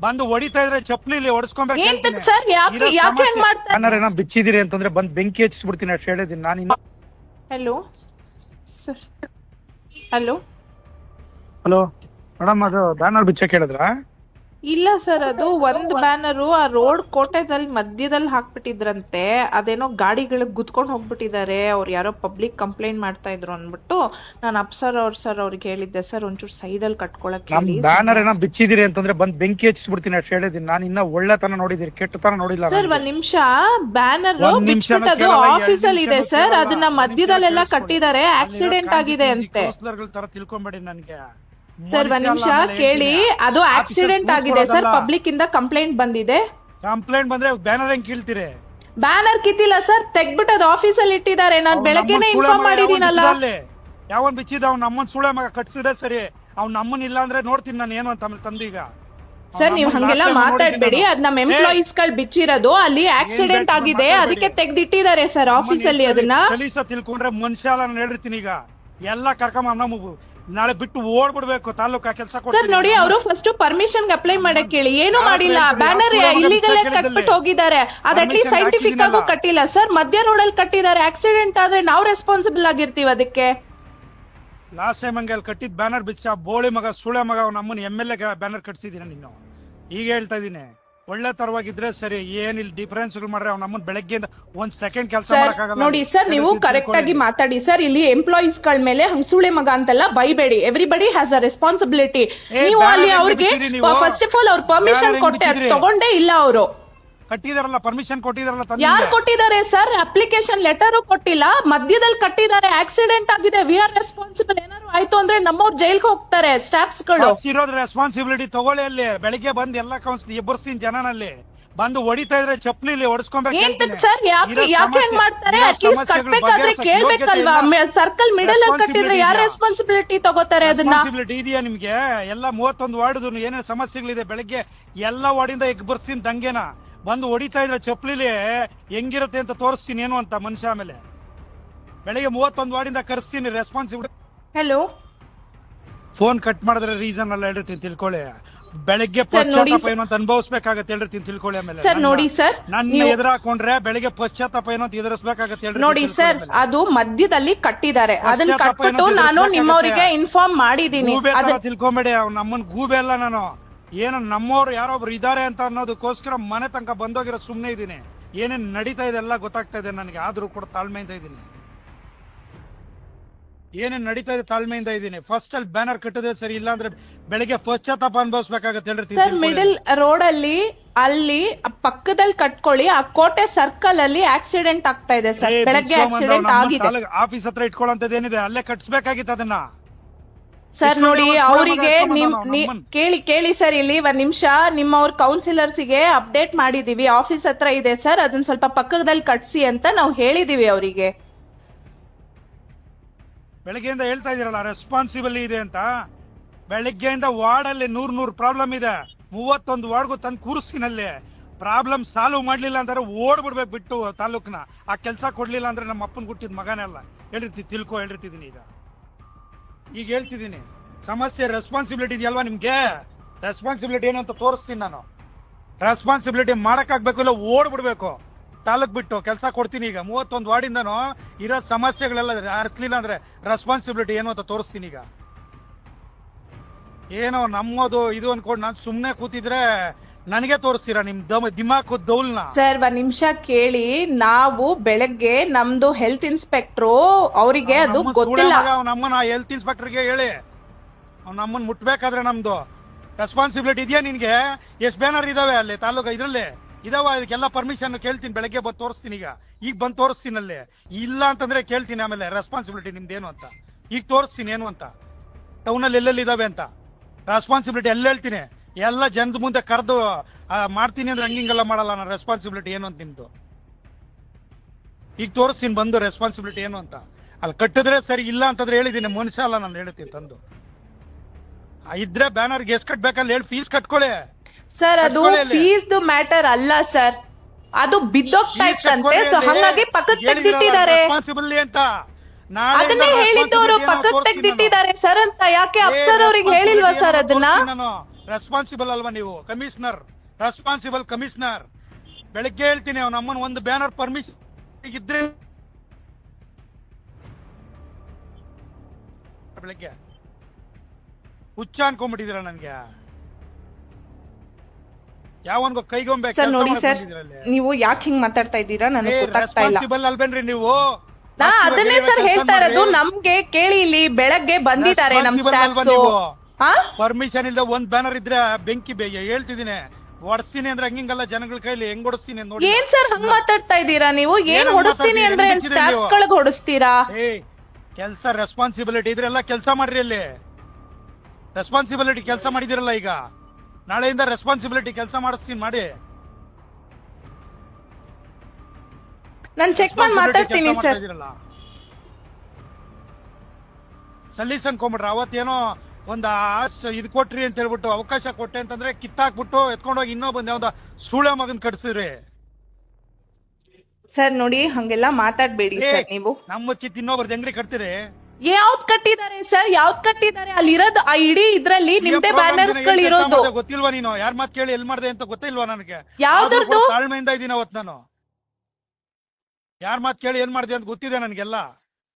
ಬಂದು ಹೊಡಿತಾ ಇದ್ರೆ ಚಪ್ಲಿಲಿ ಎಂತಕ್ ಸರ್ ಯಾಕೆ ಹಂಗ್ ಮಾಡ್ತಾರೆ? ಏನೋ ಬಿಚ್ಚಿದಿರಿ ಅಂತಂದ್ರೆ ಬಂದ್ ಬೆಂಕಿ ಹಚ್ಚಿಸ್ಬಿಡ್ತೀನಿ ಅಷ್ಟು ಹೇಳಿದೀನಿ ನಾನು. Hello sir, hello hello madam, ಅದು ಬ್ಯಾನರ್ ಬಿಚ್ಚಕ್ ಹೇಳಿದ್ರ? ಇಲ್ಲ ಸರ್, ಅದು ಒಂದ್ ಬ್ಯಾನರು ಆ ರೋಡ್ ಕೋಟೆದಲ್ಲಿ ಮಧ್ಯದಲ್ಲಿ ಹಾಕ್ಬಿಟ್ಟಿದ್ರಂತೆ. ಅದೇನೋ ಗಾಡಿಗಳಿಗೆ ಗುದ್ಕೊಂಡ್ ಹೋಗ್ಬಿಟ್ಟಿದ್ದಾರೆ, ಅವ್ರು ಯಾರೋ ಪಬ್ಲಿಕ್ ಕಂಪ್ಲೇಂಟ್ ಮಾಡ್ತಾ ಇದ್ರು ಅನ್ಬಿಟ್ಟು ನಾನು ಅಪ್ಸರ್ ಅವ್ರಿಗೆ ಹೇಳಿದ್ದೆ ಸರ್ ಒಂಚೂರು ಸೈಡ್ ಅಲ್ಲಿ ಕಟ್ಕೊಳಕ್ ಹೇಳಿ. ಬ್ಯಾನರ್ ಏನೋ ಬಿಚ್ಚಿದಿರಿ ಅಂತಂದ್ರೆ ಬಂದ್ ಬೆಂಕಿ ಹಚ್ಚಿಸ್ಬಿಡ್ತೀನಿ ಅಷ್ಟು ಹೇಳಿದೀನಿ ನಾನು. ಇನ್ನ ಒಳ್ಳೆತನ ನೋಡಿದಿರಿ, ಕೆಟ್ಟತನ ನೋಡಿಲ್ಲ ಸರ್. ಒಂದ್ ನಿಮಿಷ, ಬ್ಯಾನರ್ ಬಿಚ್ಬಿಟ್ಟದು ಆಫೀಸ್ ಅಲ್ಲಿ ಇದೆ ಸರ್, ಅದನ್ನ ಮಧ್ಯದಲ್ಲೆಲ್ಲ ಕಟ್ಟಿದ್ದಾರೆ, ಆಕ್ಸಿಡೆಂಟ್ ಆಗಿದೆ ಅಂತೆ. ತರ ತಿಳ್ಕೊಂಬೇಡಿ ನನ್ಗೆ ಸರ್. ಒಂದ್ ನಿಮಿಷ ಕೇಳಿ, ಅದು ಆಕ್ಸಿಡೆಂಟ್ ಆಗಿದೆ ಸರ್, ಪಬ್ಲಿಕ್ ಇಂದ ಕಂಪ್ಲೇಂಟ್ ಬಂದಿದೆ. ಕಂಪ್ಲೇಂಟ್ ಬಂದ್ರೆ ಬ್ಯಾನರ್ ಹೆಂಗ್ ಕೀಳ್ತೀರಿ? ಬ್ಯಾನರ್ ಕಿತ್ತಿಲ್ಲ ಸರ್, ತೆಗ್ಬಿಟ್ಟು ಅದು ಆಫೀಸ್ ಅಲ್ಲಿ ಇಟ್ಟಿದ್ದಾರೆ. ನಾನ್ ಬೆಳಗ್ಗೆನೆ ಇನ್ಫಾರ್ಮ್ ಮಾಡಿದೀನಲ್ಲ. ಯಾವನ್ ಬಿಚ್ಚಿದ ಅವ್ನ ನಮ್ಮನ್ ಸುಳೆ ಮಗ ಕಟ್ಸಿದ್ರೆ ಸರಿ, ಅವ್ನ ನಮ್ಮನ್ ಇಲ್ಲ ಅಂದ್ರೆ ನೋಡ್ತೀನಿ ನಾನು ಏನು ಅಂತ ಆಮೇಲೆ ತಂದೀಗ. ಸರ್ ನೀವ್ ಹಂಗೆಲ್ಲ ಮಾತಾಡ್ಬೇಡಿ, ಅದ್ ನಮ್ ಎಂಪ್ಲಾಯೀಸ್ ಗಳು ಬಿಚ್ಚಿರೋದು, ಅಲ್ಲಿ ಆಕ್ಸಿಡೆಂಟ್ ಆಗಿದೆ, ಅದಕ್ಕೆ ತೆಗ್ದಿಟ್ಟಿದ್ದಾರೆ ಸರ್ ಆಫೀಸ್ ಅಲ್ಲಿ. ಅದನ್ನ ಕಲೀಸ ತಿಳ್ಕೊಂಡ್ರೆ ಮನುಷ್ಯ ಅಲ್ಲ ನಾನು ಹೇಳಿರ್ತೀನಿ. ಈಗ ಎಲ್ಲ ಕರ್ಕೊಂಬ ನಮ್ಮ ನಾಳೆ ಬಿಟ್ಟು ಓಡ್ಬಿಡ್ಬೇಕು ತಾಲೂಕಾ ಕೆಲಸ. ಸರ್ ನೋಡಿ, ಅವರು ಫಸ್ಟ್ ಪರ್ಮಿಷನ್ ಅಪ್ಲೈ ಮಾಡಕ್ ಹೇಳಿ, ಏನು ಮಾಡಿಲ್ಲ. ಬ್ಯಾನರ್ ಇಲ್ಲಿಗಲ್ ಕಟ್ಬಿಟ್ಟು ಹೋಗಿದ್ದಾರೆ, ಅದ್ ಅಟ್ಲೀಸ್ಟ್ ಸೈಂಟಿಫಿಕ್ ಆಗು ಕಟ್ಟಿಲ್ಲ ಸರ್. ಮಧ್ಯ ರೋಡ್ ಅಲ್ಲಿ ಕಟ್ಟಿದ್ದಾರೆ, ಆಕ್ಸಿಡೆಂಟ್ ಆದ್ರೆ ನಾವು ರೆಸ್ಪಾನ್ಸಿಬಲ್ ಆಗಿರ್ತೀವಿ ಅದಕ್ಕೆ. ಲಾಸ್ಟ್ ಟೈಮ್ ಹಂಗೆ ಅಲ್ಲಿ ಕಟ್ಟಿದ್ ಬ್ಯಾನರ್ ಬಿಚ್ಚ ಬೋಳಿ ಮಗ ಸುಳೆ ಮಗ ನಮ್ಮನ್ನ MLA ಬ್ಯಾನರ್ ಕಟ್ಸಿದೀನಿ ನೀನು. ಈಗ ಹೇಳ್ತಾ ಇದೀನಿ, ಒಳ್ಳೆ ತರವಾಗಿದ್ರೆ ಸರಿ, ಏನಿಲ್ಲ ಡಿಫರೆನ್ಸ್ ಮಾಡ್ರೆ ಅವ್ನ ನಮ್ಮನ್ ಬೆಳಗ್ಗೆಯಿಂದ ಒಂದ್ ಸೆಕೆಂಡ್ ಕೆಲಸ ಮಾಡಕ್ಕಾಗಲ್ಲ. ನೋಡಿ ಸರ್, ನೀವು ಕರೆಕ್ಟ್ ಆಗಿ ಮಾತಾಡಿ ಸರ್. ಇಲ್ಲಿ ಎಂಪ್ಲಾಯೀಸ್ ಗಳ ಮೇಲೆ ಹಂಗ್ ಸುಳೆ ಮಗ ಅಂತೆಲ್ಲ ಬೈಬೇಡಿ. Everybody has a responsibility. ನೀವು ಅಲ್ಲಿ ಅವ್ರಿಗೆ ಫಸ್ಟ್ ಆಫ್ ಆಲ್ ಅವ್ರ ಪರ್ಮಿಷನ್ ಕೊಟ್ಟೆ, ತಗೊಂಡೇ ಇಲ್ಲ ಅವರು. ಕಟ್ಟಿದಾರಲ್ಲ, ಪರ್ಮಿಷನ್ ಕೊಟ್ಟಿದಾರಲ್ಲ. ಯಾರು ಕೊಟ್ಟಿದ್ದಾರೆ ಸರ್? ಅಪ್ಲಿಕೇಶನ್ ಲೆಟರ್ ಕೊಟ್ಟಿಲ್ಲ, ಮಧ್ಯದಲ್ಲಿ ಕಟ್ಟಿದ್ದಾರೆ, ಆಕ್ಸಿಡೆಂಟ್ ಆಗಿದೆ, ವಿ ಆರ್ ರೆಸ್ಪಾನ್ಸಿಬಲ್. ಏನಾದ್ರು ಆಯ್ತು ಅಂದ್ರೆ ನಮ್ಮವ್ರು ಜೈಲ್ಗೆ ಹೋಗ್ತಾರೆ ಸ್ಟಾಫ್ಸ್ ಗಳು. ಇರೋದ್ ರೆಸ್ಪಾನ್ಸಿಬಿಲಿಟಿ ತಗೊಳ್ಳಿ. ಅಲ್ಲಿ ಬೆಳಿಗ್ಗೆ ಬಂದ್ ಎಲ್ಲ ಕೌನ್ಸಿಲ್ ಎಬ್ಬರ್ಸ್ತೀನಿ ಜನನಲ್ಲಿ, ಬಂದು ಹೊಡಿತಾ ಇದ್ರೆ ಚಪ್ಲಿಲಿ ಹೊಡಿಸ್ಕೊಬೇಕು. ಎಂತಕ್ ಸರ್ ಯಾಕೆ ಹಂಗ್ ಮಾಡ್ತಾರೆ? ಅಟ್ಲೀಸ್ಟ್ ಕಟ್ಬೇಕಾದ್ರೆ ಕೇಳ್ಬೇಕಲ್ವಾ? ಸರ್ಕಲ್ ಮಿಡಲ್ ಅಲ್ಲಿ ಕಟ್ಟಿದ್ರೆ ಯಾರು ರೆಸ್ಪಾನ್ಸಿಬಿಲಿಟಿ ತಗೋತಾರೆ? ಅದನ್ನ ಇದೆಯಾ ನಿಮ್ಗೆ? ಎಲ್ಲ 31 ವಾರ್ಡ್ ಏನೇನು ಸಮಸ್ಯೆಗಳಿದೆ, ಬೆಳಿಗ್ಗೆ ಎಲ್ಲ ವಾರ್ಡಿಂದ ಎಬ್ಬರ್ಸ್ತೀನಿ ದಂಗೆನ. ಬಂದು ಹೊಡಿತಾ ಇದ್ರೆ ಚಪ್ಲಿಲಿ ಹೆಂಗಿರುತ್ತೆ ಅಂತ ತೋರಿಸ್ತೀನಿ ಏನು ಅಂತ ಮನುಷ್ಯ. ಆಮೇಲೆ ಬೆಳಿಗ್ಗೆ 31 ವಾರ್ಡಿಂದ ಕರೆಸ್ತೀನಿ ರೆಸ್ಪಾನ್ಸಿಬಿಲಿಟಿ. ಹಲೋ, ಫೋನ್ ಕಟ್ ಮಾಡಿದ್ರೆ ರೀಸನ್ ಎಲ್ಲ ಹೇಳಿರ್ತೀನಿ ತಿಳ್ಕೊಳ್ಳಿ. ಬೆಳಿಗ್ಗೆ ಪಶ್ಚಾತ್ತಾಪ ಏನೋ ಅಂತ ಅನುಭವಿಸ್ಬೇಕಾಗತ್ತೆ ಹೇಳಿರ್ತೀನಿ ತಿಳ್ಕೊಳ್ಳಿ. ಆಮೇಲೆ ಸರ್ ನೋಡಿ ಸರ್, ನನ್ನ ಎದುರು ಹಾಕೊಂಡ್ರೆ ಬೆಳಿಗ್ಗೆ ಪಶ್ಚಾತ್ತಾಪ ಏನೋ ಅಂತ ಎದುರಿಸ್ಬೇಕಾಗತ್ತೆ ಹೇಳಿ. ನೋಡಿ ಸರ್, ಅದು ಮಧ್ಯದಲ್ಲಿ ಕಟ್ಟಿದ್ದಾರೆ, ಅದನ್ನ ಕಟ್ಬಿಟ್ಟು ನಾನು ನಿಮ್ಮವರಿಗೆ ಇನ್ಫಾರ್ಮ್ ಮಾಡಿದೀನಿ. ತಿಳ್ಕೊಂಬೇಡಿ, ಅವ್ನ ನಮ್ಮನ್ ಗೂಬೆ ಅಲ್ಲ ನಾನು. ಏನು ನಮ್ಮವ್ರು ಯಾರೊಬ್ರು ಇದಾರೆ ಅಂತ ಅನ್ನೋದಕ್ಕೋಸ್ಕರ ಮನೆ ತನಕ ಬಂದೋಗಿರೋ ಸುಮ್ನೆ ಇದೀನಿ. ಏನೇನ್ ನಡೀತಾ ಇದೆ ಎಲ್ಲ ಗೊತ್ತಾಗ್ತಾ ಇದೆ ನನಗೆ, ಆದ್ರೂ ಕೂಡ ತಾಳ್ಮೆಯಿಂದ ಇದೀನಿ. ಏನೇನ್ ನಡೀತಾ ಇದೆ ತಾಳ್ಮೆಯಿಂದ ಇದೀನಿ. ಫಸ್ಟ್ ಅಲ್ಲಿ ಬ್ಯಾನರ್ ಕಟ್ಟಿದ್ರೆ ಸರಿ, ಇಲ್ಲ ಅಂದ್ರೆ ಬೆಳಿಗ್ಗೆ ಪಶ್ಚಾತ್ತಾಪ ಅನುಭವಿಸ್ಬೇಕಾಗತ್ತೆ ಹೇಳ್ರಿ ಸರ್. ಮಿಡಲ್ ರೋಡ್ ಅಲ್ಲಿ ಪಕ್ಕದಲ್ಲಿ ಕಟ್ಕೊಳ್ಳಿ. ಆ ಕೋಟೆ ಸರ್ಕಲ್ ಅಲ್ಲಿ ಆಕ್ಸಿಡೆಂಟ್ ಆಗ್ತಾ ಇದೆ ಸರ್, ಬೆಳಗ್ಗೆ ಆಕ್ಸಿಡೆಂಟ್ ಆಗಿದೆ. ಆಫೀಸ್ ಹತ್ರ ಇಟ್ಕೊಳ್ಳೋಂಥದ್ದು ಏನಿದೆ ಅಲ್ಲೇ ಕಟ್ಸ್ಬೇಕಾಗಿತ್ತು ಅದನ್ನ. ಸರ್ ನೋಡಿ, ಅವರಿಗೆ ಕೇಳಿ ಸರ್, ಇಲ್ಲಿ ಒಂದ್ ನಿಮಿಷ. ನಿಮ್ಮವ್ರ ಕೌನ್ಸಿಲರ್ಸ್ ಗೆ ಅಪ್ಡೇಟ್ ಮಾಡಿದೀವಿ, ಆಫೀಸ್ ಹತ್ರ ಇದೆ ಸರ್, ಅದನ್ನ ಸ್ವಲ್ಪ ಪಕ್ಕದಲ್ಲಿ ಕಟ್ಸಿ ಅಂತ ನಾವು ಹೇಳಿದೀವಿ ಅವರಿಗೆ. ಬೆಳಗ್ಗೆಯಿಂದ ಹೇಳ್ತಾ ಇದೀರಲ್ಲ ರೆಸ್ಪಾನ್ಸಿಬಲ್ ಇದೆ ಅಂತ. ಬೆಳಗ್ಗೆಯಿಂದ ವಾರ್ಡ್ ಅಲ್ಲಿ 100 ಪ್ರಾಬ್ಲಮ್ ಇದೆ. 31 ವಾರ್ಡ್ಗೂ ತಂದು ಕೂರಿಸ್ತೀನಲ್ಲಿ. ಪ್ರಾಬ್ಲಮ್ ಸಾಲ್ವ್ ಮಾಡ್ಲಿಲ್ಲ ಅಂದ್ರೆ ಓಡ್ಬಿಡ್ಬೇಕು ಬಿಟ್ಟು ತಾಲೂಕ್ನ. ಆ ಕೆಲಸ ಕೊಡ್ಲಿಲ್ಲ ಅಂದ್ರೆ ನಮ್ಮ ಅಪ್ಪನ್ ಹುಟ್ಟಿದ ಮಗನೆಲ್ಲ ತಿಳ್ಕೊ ಹೇಳಿರ್ತಿದೀನಿ. ಈಗ ಹೇಳ್ತಿದ್ದೀನಿ, ಸಮಸ್ಯೆ ರೆಸ್ಪಾನ್ಸಿಬಿಲಿಟಿ ಇದೆಯಲ್ವಾ ನಿಮ್ಗೆ? ರೆಸ್ಪಾನ್ಸಿಬಿಲಿಟಿ ಏನು ಅಂತ ತೋರಿಸ್ತೀನಿ ನಾನು. ರೆಸ್ಪಾನ್ಸಿಬಿಲಿಟಿ ಮಾಡಕ್ಕಾಗ್ಬೇಕು, ಇಲ್ಲ ಓಡ್ಬಿಡ್ಬೇಕು ತಾಲೂಕ್ ಬಿಟ್ಟು. ಕೆಲಸ ಕೊಡ್ತೀನಿ ಈಗ 31 ವಾರ್ಡಿಂದನೂ ಇರೋ ಸಮಸ್ಯೆಗಳೆಲ್ಲ ಅರ್ಥಲಿಲ್ಲ ಅಂದ್ರೆ ರೆಸ್ಪಾನ್ಸಿಬಿಲಿಟಿ ಏನು ಅಂತ ತೋರಿಸ್ತೀನಿ. ಈಗ ಏನೋ ನಮ್ಮದು ಇದು ಅನ್ಕೊಂಡು ನಾನು ಸುಮ್ನೆ ಕೂತಿದ್ರೆ ನನಗೆ ತೋರಿಸ್ತೀರಾ ನಿಮ್ ದಿಮಾಕು ದೌಲ್ನ? ಸರ್ ಒಂದ್ ನಿಮಿಷ ಕೇಳಿ, ನಾವು ಬೆಳಗ್ಗೆ ನಮ್ದು ಹೆಲ್ತ್ ಇನ್ಸ್ಪೆಕ್ಟ್ರು ಅವರಿಗೆ ಅದು ಗೊತ್ತಿಲ್ಲ. ನಮ್ಮನ್ನ ಹೆಲ್ತ್ ಇನ್ಸ್ಪೆಕ್ಟರ್ಗೆ ಹೇಳಿ, ನಮ್ಮನ್ ಮುಟ್ಬೇಕಾದ್ರೆ ನಮ್ದು ರೆಸ್ಪಾನ್ಸಿಬಿಲಿಟಿ ಇದೆಯಾ ನಿನ್ಗೆ? ಎಷ್ಟು ಬ್ಯಾನರ್ ಇದಾವೆ ಅಲ್ಲಿ ತಾಲೂಕು ಇದ್ರಲ್ಲಿ ಇದಾವ? ಇದಕ್ಕೆಲ್ಲ ಪರ್ಮಿಷನ್ ಕೇಳ್ತೀನಿ, ಬೆಳಗ್ಗೆ ಬಂದು ತೋರಿಸ್ತೀನಿ. ಈಗ ಬಂದು ತೋರಿಸ್ತೀನಿ ಅಲ್ಲಿ. ಇಲ್ಲ ಅಂತಂದ್ರೆ ಕೇಳ್ತೀನಿ ಆಮೇಲೆ ರೆಸ್ಪಾನ್ಸಿಬಿಲಿಟಿ ನಿಮ್ದೇನು ಅಂತ. ಈಗ ತೋರಿಸ್ತೀನಿ ಏನು ಅಂತ, ಟೌನಲ್ಲಿ ಎಲ್ಲೆಲ್ಲಿ ಇದಾವೆ ಅಂತ ರೆಸ್ಪಾನ್ಸಿಬಿಲಿಟಿ ಎಲ್ಲ ಹೇಳ್ತೀನಿ. ಎಲ್ಲ ಜನದ ಮುಂದೆ ಕರೆದು ಮಾಡ್ತೀನಿ ಅಂದ್ರೆ ಹಂಗಿಂಗೆಲ್ಲ ಮಾಡಲ್ಲ ನಾನು. ರೆಸ್ಪಾನ್ಸಿಬಿಲಿಟಿ ಏನು ಅಂತ ನಿಮ್ದು ಈಗ ತೋರಿಸ್ತೀನಿ ಬಂದು ರೆಸ್ಪಾನ್ಸಿಬಿಲಿಟಿ ಏನು ಅಂತ. ಅಲ್ಲಿ ಕಟ್ಟಿದ್ರೆ ಸರಿ, ಇಲ್ಲ ಅಂತಂದ್ರೆ ಹೇಳಿದೀನಿ ಮನುಷ್ಯ ಅಲ್ಲ ನಾನು ಹೇಳ್ತೀನಿ ತಂದು. ಇದ್ರೆ ಬ್ಯಾನರ್ಗೆ ಎಷ್ಟು ಕಟ್ಬೇಕಲ್ಲ ಹೇಳಿ, ಫೀಸ್ ಕಟ್ಕೊಳ್ಳಿ ಸರ್. ಅದು ಫೀಸ್ ಮ್ಯಾಟರ್ ಅಲ್ಲ ಸರ್, ಅದು ಬಿದ್ದೋಗ್ತಾ ಇತ್ತಂತೆ, ಸೊ ಹಂಗಾಗಿ ಪಕ್ಕಕ್ಕೆ ತೆಗ್ದಿಟ್ಟಿದ್ದಾರೆ. ರೆಸ್ಪಾನ್ಸಿಬಲ್ ಅಂತ ಅದನ್ನೇ ಹೇಳಿದ್ದವರು ಪಕ್ಕಕ್ಕೆ ತೆಗ್ದಿಟ್ಟಿದ್ದಾರೆ ಸರ್ ಅಂತ. ಯಾಕೆ ಅಪ್ಸರ್ ಅವ್ರಿಗೆ ಹೇಳಿಲ್ವಾ ಸರ್ ಅದನ್ನ? ರೆಸ್ಪಾನ್ಸಿಬಲ್ ಅಲ್ವಾ ನೀವು? Commissioner, responsible commissioner. ಬೆಳಗ್ಗೆ ಹೇಳ್ತೀನಿ ಅವ್ನ ಅಮ್ಮನ ಒಂದು ಬ್ಯಾನರ್ ಪರ್ಮಿಷನ್ ಇದ್ರೆ ಬೆಳಗ್ಗೆ ಹುಚ್ಚ ಅನ್ಕೊಂಡ್ಬಿಟ್ಟಿದ್ದೀರಾ ನನ್ಗೆ. ಯಾವನ್ಗೋ ಕೈಗೊಂಬೆ ಸರ್ ನೋಡಿ ಸರ್, ನೀವು ಯಾಕೆ ಹಿಂಗ್ ಮಾತಾಡ್ತಾ ಇದ್ದೀರಾ ನನಗೆ ಗೊತ್ತಾಗ್ತಾ ಇಲ್ಲ. ರೆಸ್ಪಾನ್ಸಿಬಲ್ ಅಲ್ವೇನ್ರಿ ನೀವು? ನಾ ಅದನ್ನೇ ಸರ್ ಹೇಳ್ತಾ ಇರೋದು. ನಮ್ಗೆ ಕೇಳಿ, ಇಲ್ಲಿ ಬೆಳಗ್ಗೆ ಬಂದಿದ್ದಾರೆ ನಮ್ ಸ್ಟಾಫ್ಸ್. ಪರ್ಮಿಷನ್ ಇಲ್ದ ಒಂದ್ ಬ್ಯಾನರ್ ಇದ್ರೆ ಬೆಂಕಿ ಹೇಳ್ತಿದ್ದೀನಿ, ಹೊಡ್ಸ್ತೀನಿ ಅಂದ್ರೆ ಹಂಗಿಂಗಲ್ಲ, ಜನಗಳ ಕೈಲಿ ಹೆಂಗ್ ಹೊಡಿಸ್ತೀನಿ ನೋಡಿ. ಏನ್ ಸರ್ ಹಂಗ್ ಮಾತಾಡ್ತಾ ಇದ್ದೀರಾ ನೀವು? ಏನ್ ಹೊಡಿಸ್ತೀನಿ ಅಂದ್ರೆ ಸ್ಟಾಫ್ಸ್ ಗಳಿಗೆ ಹೊಡಿಸ್ತೀರಾ? ಕೆಲ್ಸ ರೆಸ್ಪಾನ್ಸಿಬಿಲಿಟಿ ಇದ್ರೆಲ್ಲ ಕೆಲಸ ಮಾಡ್ರಿ. ಅಲ್ಲಿ ರೆಸ್ಪಾನ್ಸಿಬಿಲಿಟಿ ಕೆಲಸ ಮಾಡಿದಿರಲ್ಲ, ಈಗ ನಾಳೆಯಿಂದ ರೆಸ್ಪಾನ್ಸಿಬಿಲಿಟಿ ಕೆಲಸ ಮಾಡಿಸ್ತೀನಿ ಮಾಡಿ. ನಾನ್ ಚೆಕ್ ಮಾಡಿ ಮಾತಾಡ್ತೀನಿ ಸರ್. ಸಲೀಸ್ ಅನ್ಕೊಂಡ್ಬಿಟ್ರ ಅವತ್ತೇನೋ ಒಂದ್ ಇದ್ ಕೊಟ್ರಿ ಅಂತ ಹೇಳ್ಬಿಟ್ಟು, ಅವಕಾಶ ಕೊಟ್ಟೆ ಅಂತಂದ್ರೆ ಕಿತ್ತಾಕ್ಬಿಟ್ಟು ಎತ್ಕೊಂಡೋಗಿ ಇನ್ನೊಬ್ಬಂದ್ ಯಾವ್ದ ಸೂಳೆ ಮಗನ್ ಕಟ್ಸಿದ್ರಿ. ಸರ್ ನೋಡಿ, ಹಂಗೆಲ್ಲ ಮಾತಾಡ್ಬೇಡಿ ಸರ್ ನೀವು. ನಮ್ಮ ಕಿತ್ ಇನ್ನೊಬ್ರದ್ ಹೆಂಗ್ರಿ ಕಟ್ತೀರಿ? ಯಾವ್ದ್ ಕಟ್ಟಿದ್ದಾರೆ ಸರ್? ಯಾವ್ದ್ ಕಟ್ಟಿದ್ದಾರೆ? ಅಲ್ಲಿರೋದು ಆ ಇಡೀ ಇದ್ರಲ್ಲಿ ನಿಮ್ದೇ ಬ್ಯಾನರ್ಸ್ ಗಳು ಇರೋದು. ಗೊತ್ತಿಲ್ವಾ ನೀನು? ಯಾರ್ ಮಾತ್ ಕೇಳಿ ಎಲ್ ಮಾಡ್ದೆ ಅಂತ ಗೊತ್ತಿಲ್ವಾ ನನಗೆ? ಯಾವ್ದ್ರದ್ದು? ತಾಳ್ಮೆಯಿಂದ ಇದೀನಿ ಅವತ್ ನಾನು. ಯಾರ್ ಮಾತ್ ಕೇಳಿ ಏನ್ ಮಾಡ್ದೆ ಅಂತ ಗೊತ್ತಿದೆ ನನ್ಗೆಲ್ಲ.